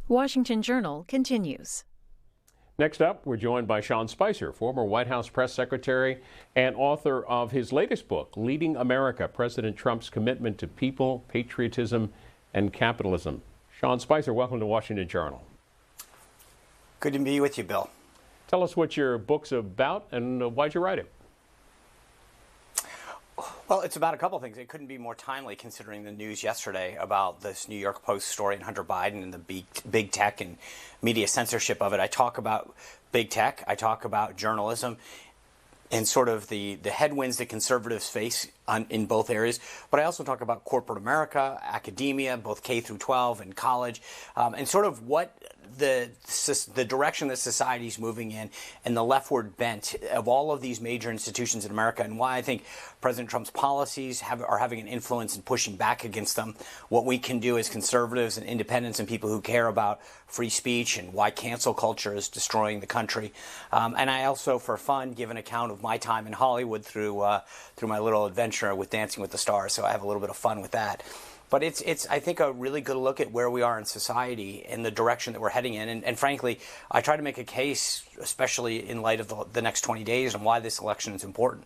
Washington Journal continues. Next up, we're joined by Sean Spicer, former White House press secretary and author of his latest book, Leading America, President Trump's Commitment to People, Patriotism, and Capitalism. Sean Spicer, welcome to Washington Journal. Good to be with you, Bill. Tell us what your book's about and why'd you write it? Well, it's about a couple of things. It couldn't be more timely considering the news yesterday about this New York Post story and Hunter Biden and the big tech and media censorship of it. I talk about big tech. I talk about journalism and sort of the headwinds that conservatives face in both areas. But I also talk about corporate America, academia, both K through 12 and college, and sort of what the direction that society is moving in and the leftward bent of all of these major institutions in America, and why I think President Trump's policies are having an influence in pushing back against them, what we can do as conservatives and independents and people who care about free speech, and why cancel culture is destroying the country. And I also, for fun, give an account of my time in Hollywood through my little adventure with Dancing with the Stars, so I have a little bit of fun with that. But it's I think, a really good look at where we are in society and the direction that we're heading in. And frankly, I try to make a case, especially in light of the next 20 days, and why this election is important.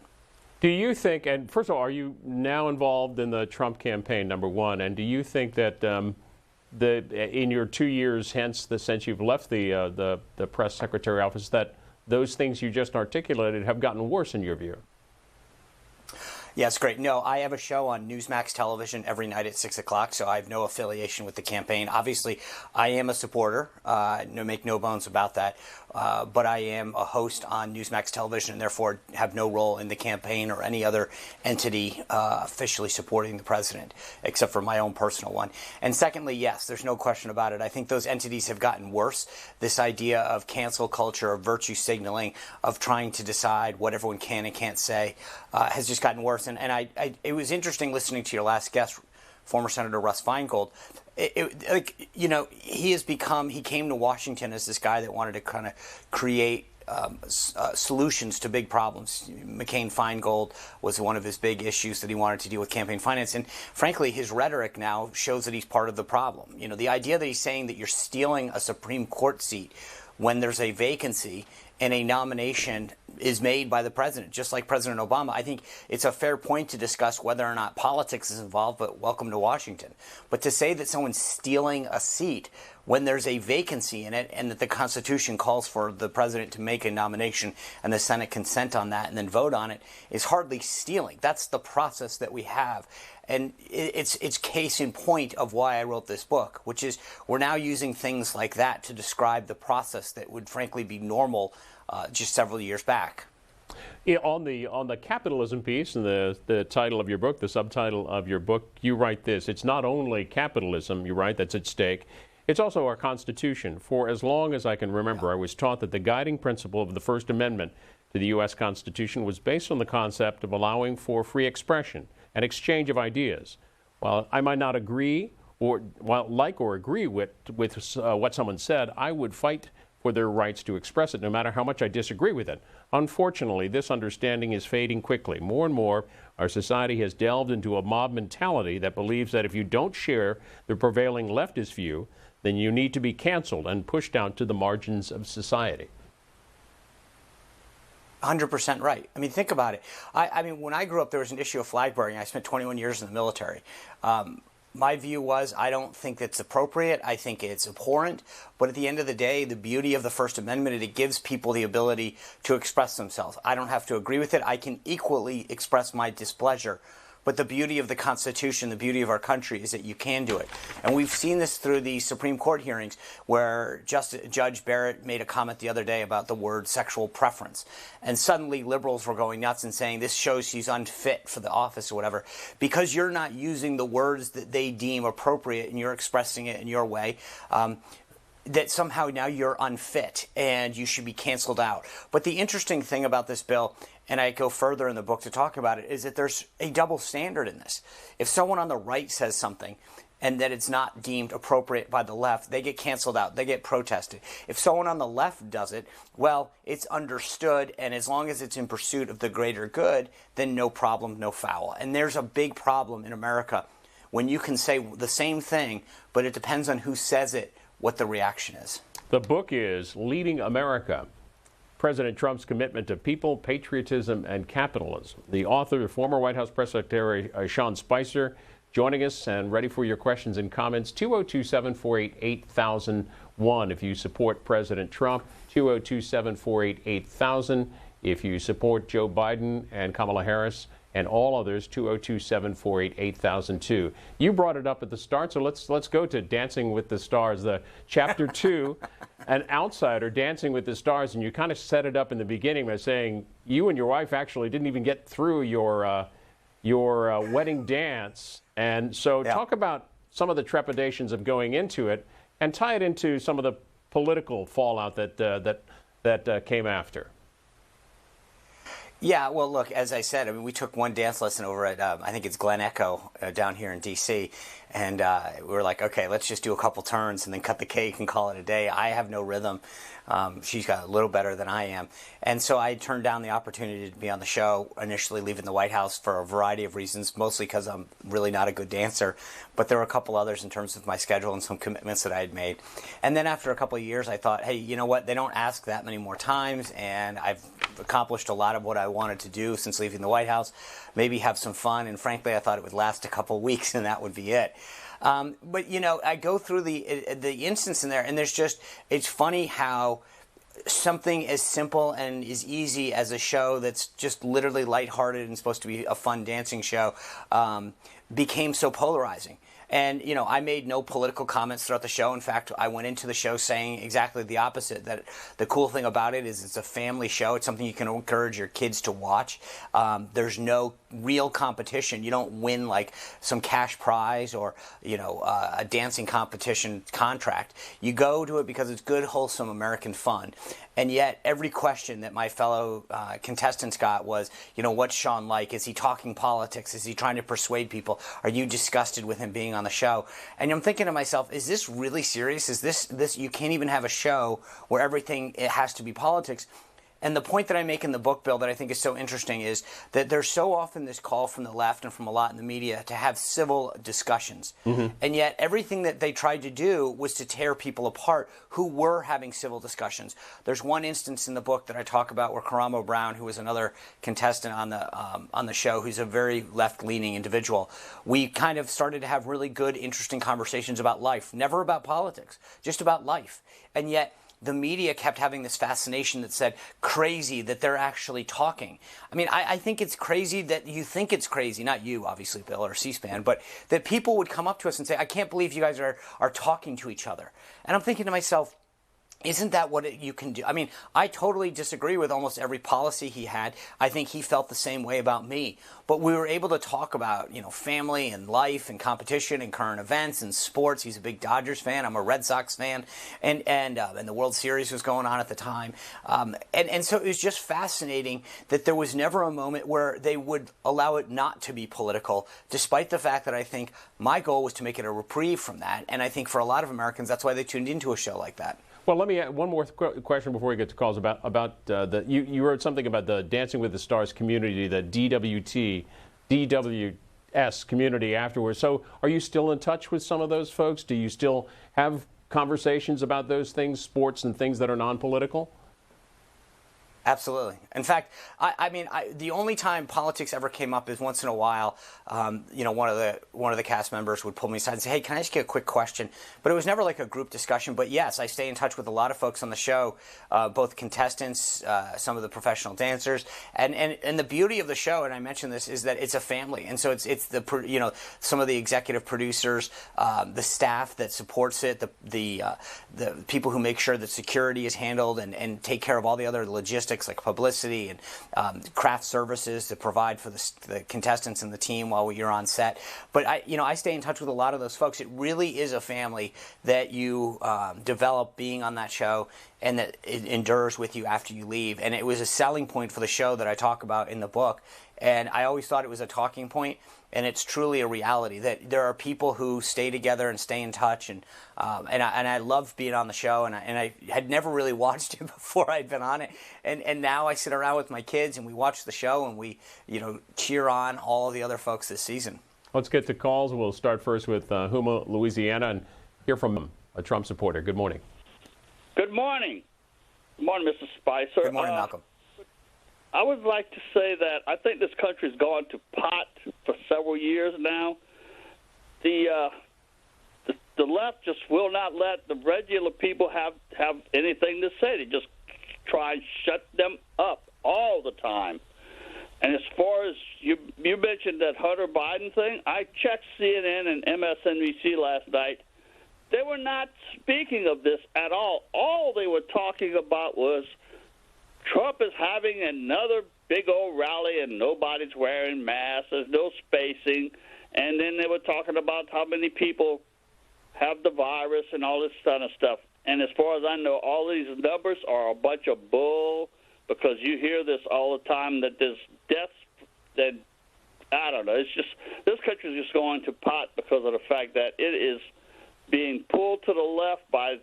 Do you think, and first of all, are you now involved in the Trump campaign, number one? And do you think that in your 2 years since you've left the press secretary office, that those things you just articulated have gotten worse in your view? Yes, great. No, I have a show on Newsmax television every night at 6 o'clock, so I have no affiliation with the campaign. Obviously, I am a supporter, make no bones about that, but I am a host on Newsmax television and therefore have no role in the campaign or any other entity officially supporting the president, except for my own personal one. And secondly, yes, there's no question about it. I think those entities have gotten worse. This idea of cancel culture, of virtue signaling, of trying to decide what everyone can and can't say has just gotten worse. And it was interesting listening to your last guest, former Senator Russ Feingold. He came to Washington as this guy that wanted to kind of create solutions to big problems. McCain-Feingold was one of his big issues that he wanted to deal with campaign finance. And frankly, his rhetoric now shows that he's part of the problem. You know, the idea that he's saying that you're stealing a Supreme Court seat when there's a vacancy and a nomination is made by the president, just like President Obama. I think it's a fair point to discuss whether or not politics is involved, but welcome to Washington. But to say that someone's stealing a seat when there's a vacancy in it and that the Constitution calls for the president to make a nomination and the Senate consent on that and then vote on it is hardly stealing. That's the process that we have. And it's case in point of why I wrote this book, which is we're now using things like that to describe the process that would frankly be normal just several years back. Yeah, on the capitalism piece and the title of your book, the subtitle of your book, you write this: it's not only capitalism, you write, that's at stake, it's also our Constitution. For as long as I can remember, I was taught that the guiding principle of the First Amendment to the U.S. Constitution was based on the concept of allowing for free expression and exchange of ideas. While I might not agree or agree with what someone said, I would fight for their rights to express it, no matter how much I disagree with it. Unfortunately, this understanding is fading quickly. More and more, our society has delved into a mob mentality that believes that if you don't share the prevailing leftist view, then you need to be canceled and pushed down to the margins of society. 100% right. I mean, think about it. I mean, when I grew up, there was an issue of flag burning. I spent 21 years in the military. My view was I don't think that's appropriate. I think it's abhorrent. But at the end of the day, the beauty of the First Amendment is it gives people the ability to express themselves. I don't have to agree with it. I can equally express my displeasure. But the beauty of the Constitution, the beauty of our country, is that you can do it. And we've seen this through the Supreme Court hearings where Judge Barrett made a comment the other day about the word sexual preference. And suddenly liberals were going nuts and saying this shows she's unfit for the office or whatever. Because you're not using the words that they deem appropriate and you're expressing it in your way, that somehow now you're unfit and you should be canceled out. But the interesting thing about this bill, and I go further in the book to talk about it, is that there's a double standard in this. If someone on the right says something and that it's not deemed appropriate by the left, they get canceled out, they get protested. If someone on the left does it, well, it's understood, and as long as it's in pursuit of the greater good, then no problem, no foul. And there's a big problem in America when you can say the same thing, but it depends on who says it, what the reaction is. The book is Leading America: President Trump's Commitment to People, Patriotism, and Capitalism. The author, former White House Press Secretary Sean Spicer, joining us and ready for your questions and comments. 202-748-8001 if you support President Trump. 202-748-8000 if you support Joe Biden and Kamala Harris and all others. 202-748-8002. You brought it up at the start, so let's go to Dancing with the Stars, the chapter 2, an outsider dancing with the stars, and you kind of set it up in the beginning by saying you and your wife actually didn't even get through your wedding dance. And so talk about some of the trepidations of going into it and tie it into some of the political fallout that came after. Yeah, well, look, as I said, I mean, we took one dance lesson over at, I think it's Glen Echo down here in D.C., and we were like, okay, let's just do a couple turns and then cut the cake and call it a day. I have no rhythm. She's got a little better than I am. And so I turned down the opportunity to be on the show, initially leaving the White House for a variety of reasons, mostly because I'm really not a good dancer. But there were a couple others in terms of my schedule and some commitments that I had made. And then after a couple of years, I thought, hey, you know what? They don't ask that many more times, and I've accomplished a lot of what I wanted to do since leaving the White House. Maybe have some fun. And frankly, I thought it would last a couple of weeks, and that would be it. But, you know, I go through the instance in there, and it's funny how something as simple and as easy as a show that's just literally lighthearted and supposed to be a fun dancing show became so polarizing. And, you know, I made no political comments throughout the show. In fact, I went into the show saying exactly the opposite, that the cool thing about it is it's a family show. It's something you can encourage your kids to watch. There's no real competition. You don't win like some cash prize or, you know, a dancing competition contract. You go to it because it's good, wholesome American fun. And yet every question that my fellow contestants got was, you know, what's Sean like? Is he talking politics? Is he trying to persuade people? Are you disgusted with him being on the show? And I'm thinking to myself, is this really serious? Is this you can't even have a show where everything it has to be politics? And the point that I make in the book, Bill, that I think is so interesting is that there's so often this call from the left and from a lot in the media to have civil discussions. Mm-hmm. And yet everything that they tried to do was to tear people apart who were having civil discussions. There's one instance in the book that I talk about where Karamo Brown, who was another contestant on the show, who's a very left-leaning individual, we kind of started to have really good, interesting conversations about life. Never about politics, just about life. And yet the media kept having this fascination that said, crazy that they're actually talking. I mean, I think it's crazy that you think it's crazy, not you, obviously, Bill, or C-SPAN, but that people would come up to us and say, I can't believe you guys are talking to each other. And I'm thinking to myself, isn't that what you can do? I mean, I totally disagree with almost every policy he had. I think he felt the same way about me. But we were able to talk about, you know, family and life and competition and current events and sports. He's a big Dodgers fan. I'm a Red Sox fan. And the World Series was going on at the time. And so it was just fascinating that there was never a moment where they would allow it not to be political, despite the fact that I think my goal was to make it a reprieve from that. And I think for a lot of Americans, that's why they tuned into a show like that. Well, let me add one more question before we get to calls about you wrote something about the Dancing with the Stars community, the DWS community afterwards. So are you still in touch with some of those folks? Do you still have conversations about those things, sports and things that are non-political? Absolutely. In fact, I mean, the only time politics ever came up is once in a while. You know, one of the cast members would pull me aside and say, "Hey, can I just get a quick question?" But it was never like a group discussion. But yes, I stay in touch with a lot of folks on the show, both contestants, some of the professional dancers, and the beauty of the show, and I mentioned this, is that it's a family, and so it's the you know, some of the executive producers, the staff that supports it, the people who make sure that security is handled and take care of all the other logistics like publicity and craft services to provide for the contestants and the team while you're on set. But I stay in touch with a lot of those folks. It really is a family that you develop being on that show, and that it endures with you after you leave. And it was a selling point for the show that I talk about in the book. And I always thought it was a talking point, and it's truly a reality that there are people who stay together and stay in touch. And I love being on the show, and I had never really watched it before I'd been on it. And now I sit around with my kids and we watch the show and we, you know, cheer on all of the other folks this season. Let's get to calls. We'll start first with Houma, Louisiana, and hear from them. a Trump supporter. Good morning. Good morning. Good morning, Mr. Spicer. Good morning, Malcolm. I would like to say that I think this country's gone to pot for several years now. The left just will not let the regular people have anything to say. They just try and shut them up all the time. And as far as you mentioned that Hunter Biden thing, I checked CNN and MSNBC last night. They were not speaking of this at all. All they were talking about was Trump is having another big old rally and nobody's wearing masks. There's no spacing. And then they were talking about how many people have the virus and all this kind of stuff. And as far as I know, all these numbers are a bunch of bull, because you hear this all the time that there's deaths that, I don't know, it's just, this country is just going to pot because of the fact that it is being pulled to the left by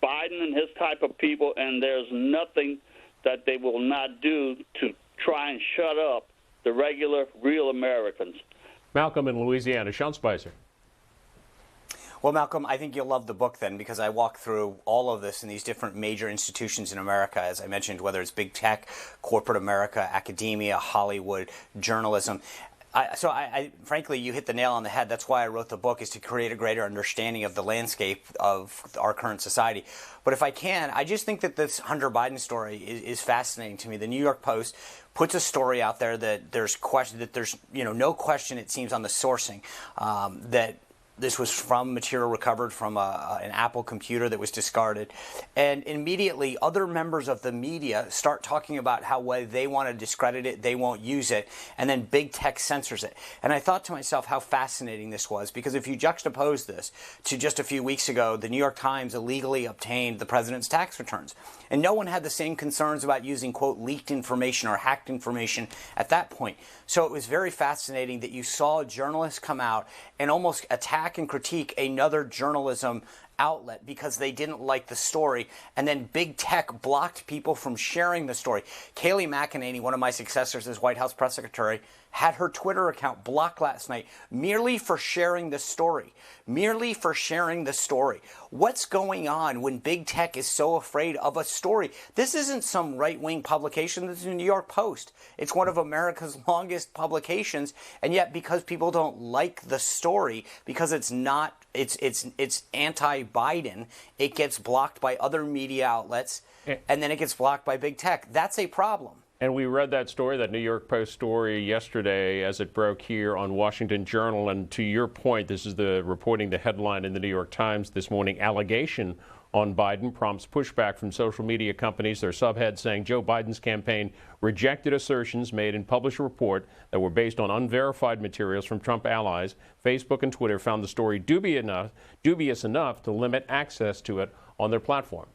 Biden and his type of people, and there's nothing that they will not do to try and shut up the regular, real Americans. Malcolm in Louisiana. Sean Spicer. Well, Malcolm, I think you'll love the book then, because I walk through all of this in these different major institutions in America, as I mentioned, whether it's big tech, corporate America, academia, Hollywood, journalism. Frankly, you hit the nail on the head. That's why I wrote the book, is to create a greater understanding of the landscape of our current society. But if I can, I just think that this Hunter Biden story is fascinating to me. The New York Post puts a story out there that there's no question, it seems, on the sourcing, that this was from material recovered from an Apple computer that was discarded. And immediately, other members of the media start talking about how they want to discredit it, they won't use it, and then big tech censors it. And I thought to myself how fascinating this was, because if you juxtapose this to just a few weeks ago, the New York Times illegally obtained the president's tax returns. And no one had the same concerns about using, quote, leaked information or hacked information at that point. So it was very fascinating that you saw journalists come out and almost attack and critique another journalism outlet because they didn't like the story, and then big tech blocked people from sharing the story. Kayleigh McEnany, one of my successors as White House press secretary, had her Twitter account blocked last night merely for sharing the story. Merely for sharing the story. What's going on when big tech is so afraid of a story? This isn't some right-wing publication. This is the New York Post. It's one of America's longest publications, and yet because people don't like the story, because it's anti-Biden, it gets blocked by other media outlets, and then it gets blocked by big tech. That's a problem. And we read that story, that New York Post story, yesterday as it broke here on Washington Journal. And to your point, this is the reporting, the headline in the New York Times this morning: allegation on Biden prompts pushback from social media companies. Their subhead saying Joe Biden's campaign rejected assertions made in published report that were based on unverified materials from Trump allies. Facebook and Twitter found the story dubious enough to limit access to it on their platform.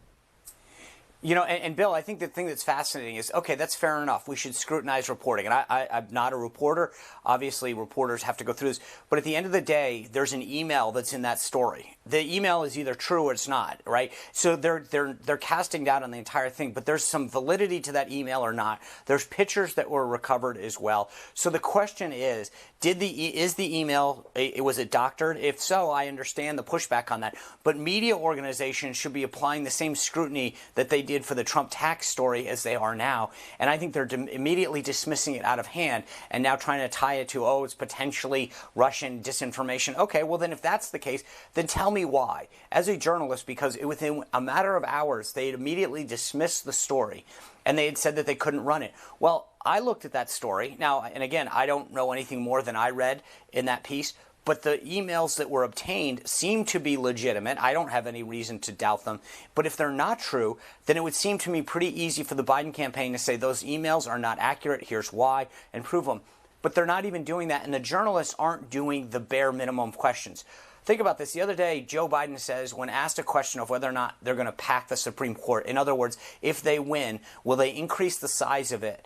You know, and Bill, I think the thing that's fascinating is, okay, that's fair enough. We should scrutinize reporting. And I'm not a reporter. Obviously, reporters have to go through this. But at the end of the day, there's an email that's in that story. The email is either true or it's not, right? So they're casting doubt on the entire thing. But there's some validity to that email or not. There's pictures that were recovered as well. So the question is the email, was it doctored? If so, I understand the pushback on that. But media organizations should be applying the same scrutiny that they did for the Trump tax story as they are now. And I think they're immediately dismissing it out of hand and now trying to tie it to, it's potentially Russian disinformation. Okay, well then if that's the case, then tell me why. As a journalist, because within a matter of hours, they had immediately dismissed the story and they had said that they couldn't run it. Well, I looked at that story. Now, and again, I don't know anything more than I read in that piece, but the emails that were obtained seem to be legitimate. I don't have any reason to doubt them. But if they're not true, then it would seem to me pretty easy for the Biden campaign to say those emails are not accurate, here's why, and prove them. But they're not even doing that, and the journalists aren't doing the bare minimum questions. Think about this. The other day, Joe Biden says, when asked a question of whether or not they're going to pack the Supreme Court, in other words, if they win, will they increase the size of it,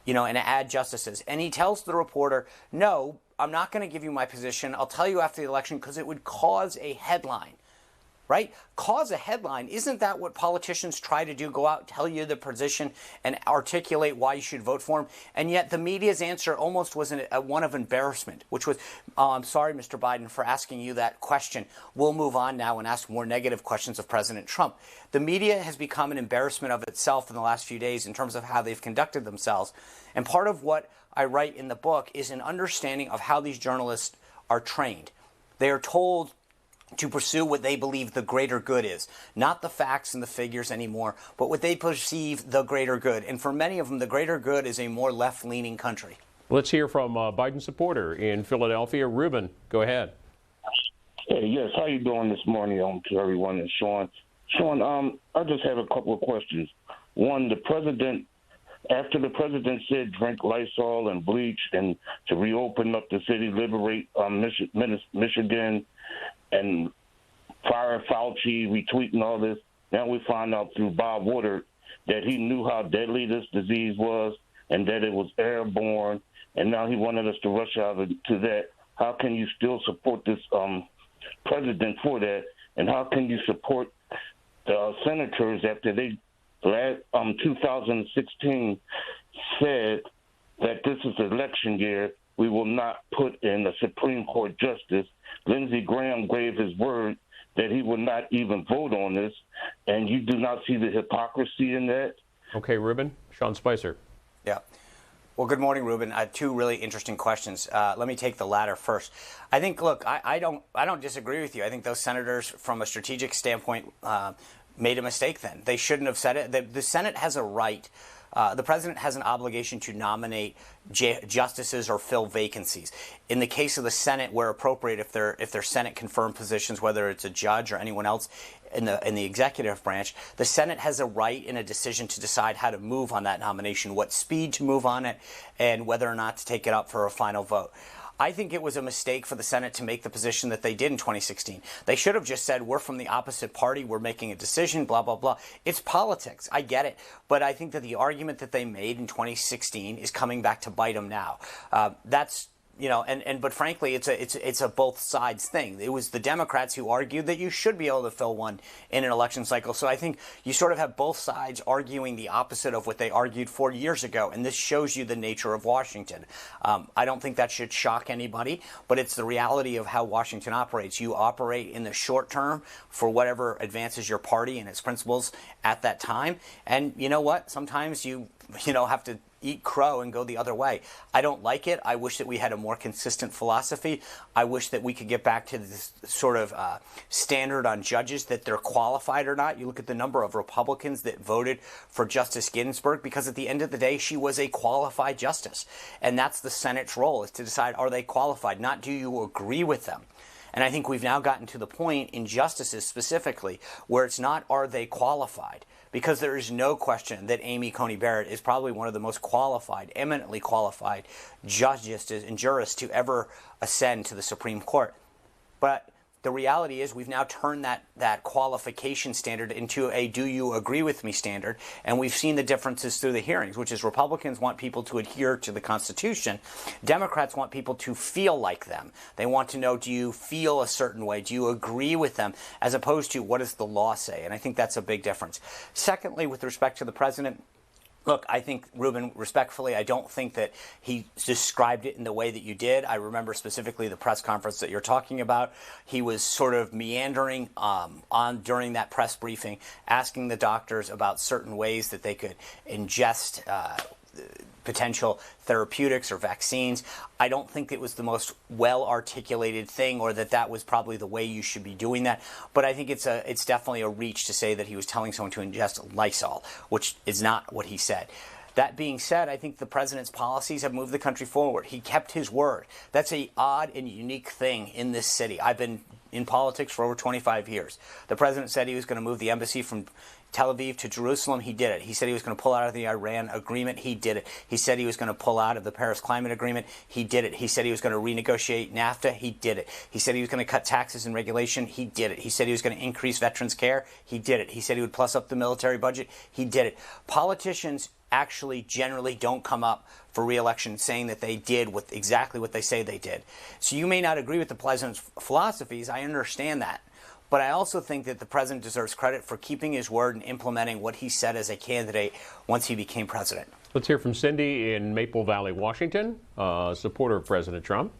and add justices? And he tells the reporter, no, I'm not going to give you my position. I'll tell you after the election because it would cause a headline. right? Cause a headline. Isn't that what politicians try to do? Go out, tell you the position, and articulate why you should vote for him. And yet the media's answer almost was one of embarrassment, which was, oh, I'm sorry, Mr. Biden, for asking you that question. We'll move on now and ask more negative questions of President Trump. The media has become an embarrassment of itself in the last few days in terms of how they've conducted themselves. And part of what I write in the book is an understanding of how these journalists are trained. They are told to pursue what they believe the greater good is. Not the facts and the figures anymore, but what they perceive the greater good. And for many of them, the greater good is a more left-leaning country. Let's hear from a Biden supporter in Philadelphia. Ruben, go ahead. Hey, yes, how you doing this morning to everyone and Sean? Sean, I just have a couple of questions. One, after the president said drink Lysol and bleach and to reopen up the city, liberate Michigan, and fire Fauci, retweeting all this, now we find out through Bob Woodard that he knew how deadly this disease was and that it was airborne, and now he wanted us to rush out to that. How can you still support this president for that, and how can you support the senators after they 2016 said that this is election year, we will not put in a Supreme Court justice. Lindsey Graham gave his word that he would not even vote on this, and you do not see the hypocrisy in that? Okay, Ruben. Sean Spicer. Yeah. Well, good morning, Ruben. I had two really interesting questions. Let me take the latter first. I think, look, I don't disagree with you. I think those senators, from a strategic standpoint, made a mistake then. They shouldn't have said it. The Senate has a right. The president has an obligation to nominate justices or fill vacancies. In the case of the Senate, where appropriate, if they're Senate confirmed positions, whether it's a judge or anyone else in the executive branch, the Senate has a right in a decision to decide how to move on that nomination, what speed to move on it, and whether or not to take it up for a final vote. I think it was a mistake for the Senate to make the position that they did in 2016. They should have just said, we're from the opposite party, we're making a decision, blah, blah, blah. It's politics. I get it. But I think that the argument that they made in 2016 is coming back to bite them now. But frankly, it's a both sides thing. It was the Democrats who argued that you should be able to fill one in an election cycle. So I think you sort of have both sides arguing the opposite of what they argued 4 years ago. And this shows you the nature of Washington. I don't think that should shock anybody, but it's the reality of how Washington operates. You operate in the short term for whatever advances your party and its principles at that time. And you know what? Sometimes you have to eat crow and go the other way. I don't like it. I wish that we had a more consistent philosophy. I wish that we could get back to this sort of standard on judges, that they're qualified or not. You look at the number of Republicans that voted for Justice Ginsburg, because at the end of the day, she was a qualified justice. And that's the Senate's role, is to decide, are they qualified, not do you agree with them. And I think we've now gotten to the point in justices specifically where it's not, are they qualified? Because there is no question that Amy Coney Barrett is probably one of the most qualified, eminently qualified judges and jurists to ever ascend to the Supreme Court. But the reality is we've now turned that qualification standard into a do you agree with me standard, and we've seen the differences through the hearings, which is Republicans want people to adhere to the Constitution. Democrats want people to feel like them. They want to know, do you feel a certain way? Do you agree with them? As opposed to, what does the law say? And I think that's a big difference. Secondly, with respect to the president, look, I think, Ruben, respectfully, I don't think that he described it in the way that you did. I remember specifically the press conference that you're talking about. He was sort of meandering during that press briefing, asking the doctors about certain ways that they could ingest potential therapeutics or vaccines. I don't think it was the most well-articulated thing, or that was probably the way you should be doing that. But I think it's definitely a reach to say that he was telling someone to ingest Lysol, which is not what he said. That being said, I think the president's policies have moved the country forward. He kept his word. That's an odd and unique thing in this city. I've been in politics for over 25 years. The president said he was going to move the embassy from Tel Aviv to Jerusalem. He did it. He said he was going to pull out of the Iran agreement. He did it. He said he was going to pull out of the Paris Climate Agreement. He did it. He said he was going to renegotiate NAFTA. He did it. He said he was going to cut taxes and regulation. He did it. He said he was going to increase veterans care. He did it. He said he would plus up the military budget. He did it. Politicians actually generally don't come up for re-election saying that they did exactly what they say they did. So you may not agree with the president's philosophies. I understand that. But I also think that the president deserves credit for keeping his word and implementing what he said as a candidate once he became president. Let's hear from Cindy in Maple Valley, Washington, supporter of President Trump.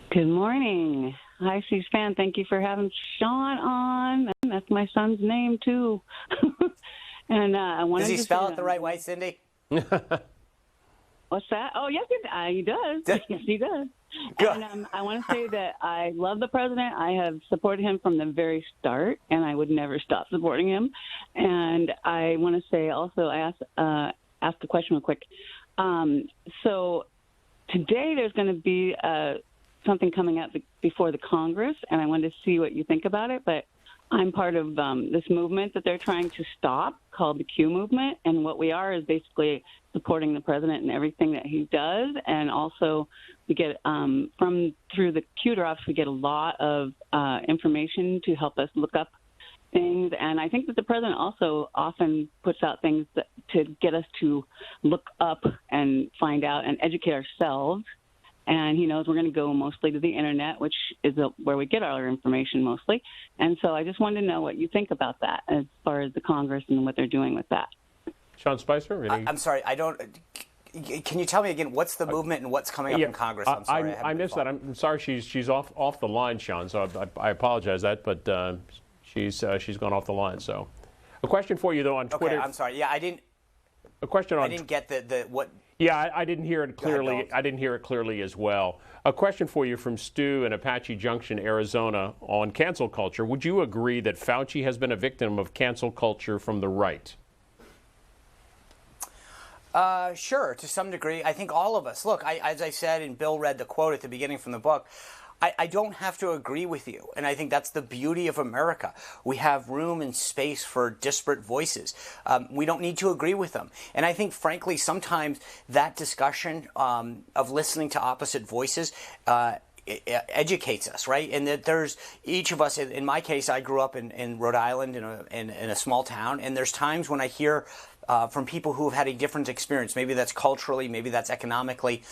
Good morning. Hi, C-SPAN. Thank you for having Sean on. That's my son's name, too. And I wanted Does he to spell it the right way, Cindy? What's that? Oh, yes, he does. Yes, he does. Good. And I want to say that I love the president. I have supported him from the very start, and I would never stop supporting him. And I want to say also, I ask a question real quick. So today there's going to be something coming up before the Congress, and I wanted to see what you think about it. But I'm part of this movement that they're trying to stop called the Q movement. And what we are is basically supporting the president in everything that he does. And also we get through the Q drops, we get a lot of information to help us look up things. And I think that the president also often puts out things to get us to look up and find out and educate ourselves. And he knows we're going to go mostly to the internet, which is where we get our information mostly. And so I just wanted to know what you think about that as far as the Congress and what they're doing with that. Sean Spicer? I'm sorry, I don't. Can you tell me again what's the movement and what's coming up in Congress? I'm sorry, I missed that. I'm sorry, she's off the line, Sean. So I apologize that, but she's gone off the line. So, a question for you though on Twitter. Okay, I'm sorry. Yeah, I didn't. A question on. I didn't get the what. Yeah, I didn't hear it clearly. Ahead, I didn't hear it clearly as well. A question for you from Stu in Apache Junction, Arizona, on cancel culture. Would you agree that Fauci has been a victim of cancel culture from the right? Sure, to some degree. I think all of us. Look, as I said, and Bill read the quote at the beginning from the book, I don't have to agree with you. And I think that's the beauty of America. We have room and space for disparate voices. We don't need to agree with them. And I think, frankly, sometimes that discussion of listening to opposite voices it educates us, right? And that there's each of us. In my case, I grew up in Rhode Island in a small town, and there's times when I hear from people who have had a different experience. Maybe that's culturally, maybe that's economically,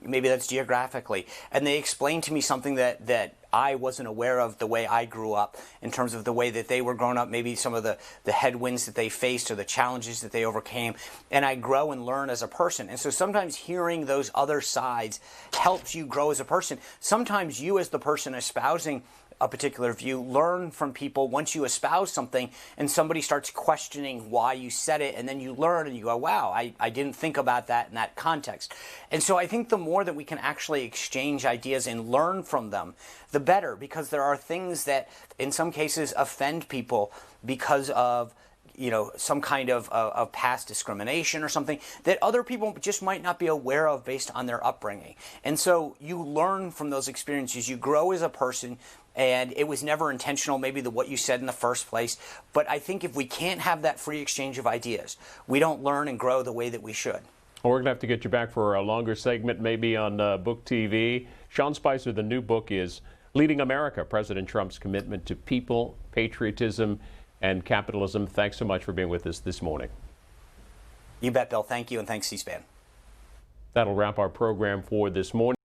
maybe that's geographically, and they explain to me something that I wasn't aware of the way I grew up, in terms of the way that they were growing up, maybe some of the headwinds that they faced or the challenges that they overcame, and I grow and learn as a person. And so sometimes hearing those other sides helps you grow as a person. Sometimes you, as the person espousing a particular view, learn from people once you espouse something and somebody starts questioning why you said it, and then you learn and you go, wow, I didn't think about that in that context. And so I think the more that we can actually exchange ideas and learn from them, the better, because there are things that in some cases offend people because of some kind of past discrimination or something that other people just might not be aware of based on their upbringing. And so you learn from those experiences, you grow as a person, and it was never intentional, maybe what you said in the first place. But I think if we can't have that free exchange of ideas, we don't learn and grow the way that we should. Well, we're going to have to get you back for a longer segment, maybe on Book TV. Sean Spicer, the new book is Leading America, President Trump's Commitment to People, Patriotism, and Capitalism. Thanks so much for being with us this morning. You bet, Bill. Thank you, and thanks, C-SPAN. That'll wrap our program for this morning.